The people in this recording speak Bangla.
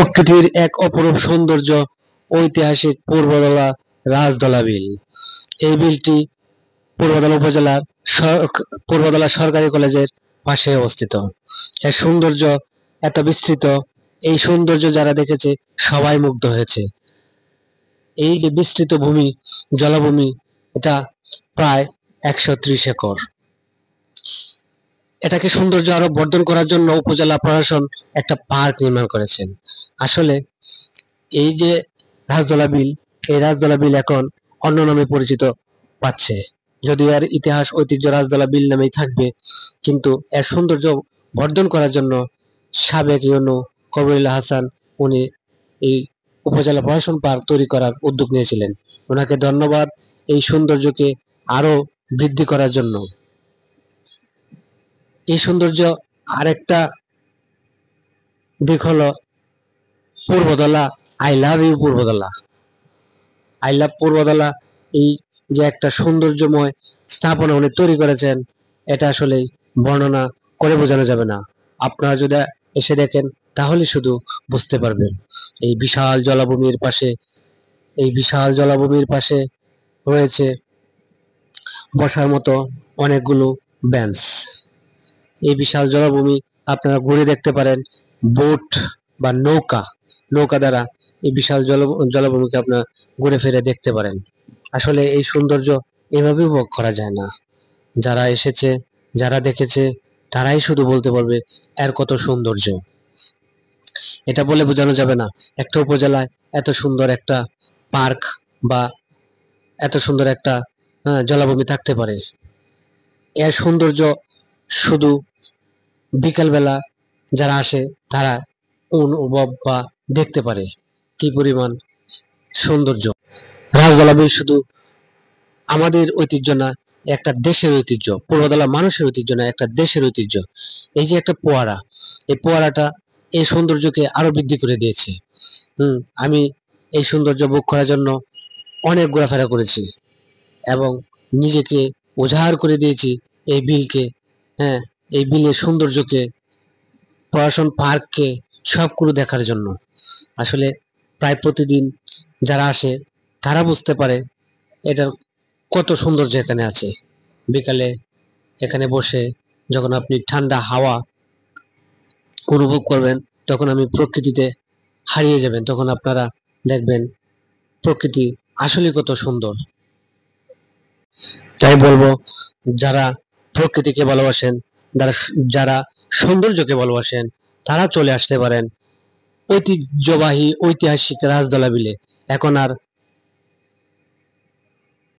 প্রকৃতির এক অপরূপ সৌন্দর্য ঐতিহাসিক পূর্বধলা রাজধলা বিল। এই বিলটি পূর্বধলা উপজেলার পূর্বধলা সরকারি কলেজের পাশে অবস্থিত। এর সৌন্দর্য এত বিস্তৃত, এই সৌন্দর্য যারা দেখেছে সবাই মুগ্ধ হয়েছে। এই যে বিস্তৃত ভূমি, জলাভূমি, এটা প্রায় 130 একর। এটাকে সৌন্দর্য আরো বর্ধন করার জন্য উপজেলা প্রশাসন একটা পার্ক নির্মাণ করেছেন। আসলে এই যে রাজধলা বিল, এই রাজধলা বিল এখন অন্য নামে পরিচিত পাচ্ছে, যদিও এর ইতিহাস ঐতিহ্য রাজধলা বিল নামেই থাকবে, কিন্তু এর সৌন্দর্য বর্ধন করার জন্য সাবেক ইউনো কবিরুল্লাহ হাসান উনি এই উপজেলা প্রশাসন পার্ক তৈরি করার উদ্যোগ নিয়েছিলেন। ওনাকে ধন্যবাদ এই সৌন্দর্যকে আরো বৃদ্ধি করার জন্য। এই সৌন্দর্য আরেকটা দিক হলো Purbadhala, I love you Purbadhala, I love Purbadhala. এই যে একটা সৌন্দর্যময় স্থাপনা উনি তৈরি করেছেন, এটা আসলে বর্ণনা করে বোঝানো যাবে না। আপনারা যদি এসে দেখেন তাহলে শুধু বুঝতে পারবেন। এই বিশাল জলাভূমির পাশে, এই বিশাল জলাভূমির পাশে রয়েছে বসার মতো অনেকগুলো বেঞ্চ। এই বিশাল জলাভূমি আপনারা ঘুরে দেখতে পারেন, বোট বা নৌকা দ্বারা এই বিশাল জলাভূমিকে আপনারা ঘুরে ফিরে দেখতে পারেন। আসলে এই সৌন্দর্য এভাবে উপভোগ করা যায় না। যারা এসেছে, যারা দেখেছে, তারাই শুধু বলতে পারবে এর কত সৌন্দর্য। এটা বলে বোঝানো যাবে না। একটা উপজেলায় এত সুন্দর একটা পার্ক বা এত সুন্দর একটা জলাভূমি থাকতে পারে। এর সৌন্দর্য শুধু বিকালবেলা যারা আসে তারা অনুভব বা দেখতে পারে কি পরিমাণ সৌন্দর্য। রাজধলা বিল শুধু আমাদের ঐতিহ্য না, একটা দেশের ঐতিহ্য। পূর্বধলা মানুষের ঐতিহ্য না, একটা দেশের ঐতিহ্য। এই যে একটা ফোয়ারা, এই ফোয়ারাটা এই সৌন্দর্যকে আরো বৃদ্ধি করে দিয়েছে। আমি এই সৌন্দর্য ভোগ করার জন্য অনেক ঘোরাফেরা করেছি এবং নিজেকে উজাড় করে দিয়েছি এই বিলকে, এই বিলের সৌন্দর্যকে, প্রশাসন পার্ককে, সবগুলো দেখার জন্য। আসলে প্রায় প্রতিদিন যারা আসে তারা বুঝতে পারে এটার কত সৌন্দর্য এখানে আছে। বিকালে এখানে বসে যখন আপনি ঠান্ডা হাওয়া অনুভব করবেন, তখন আপনি প্রকৃতিতে হারিয়ে যাবেন। তখন আপনারা দেখবেন প্রকৃতি আসলে কত সুন্দর। তাই বলবো, যারা প্রকৃতিকে ভালোবাসেন, যারা সৌন্দর্যকে ভালোবাসেন, তারা চলে আসতে পারেন ঐতিহ্যবাহী ঐতিহাসিক রাজধলা বিলে। এখন আর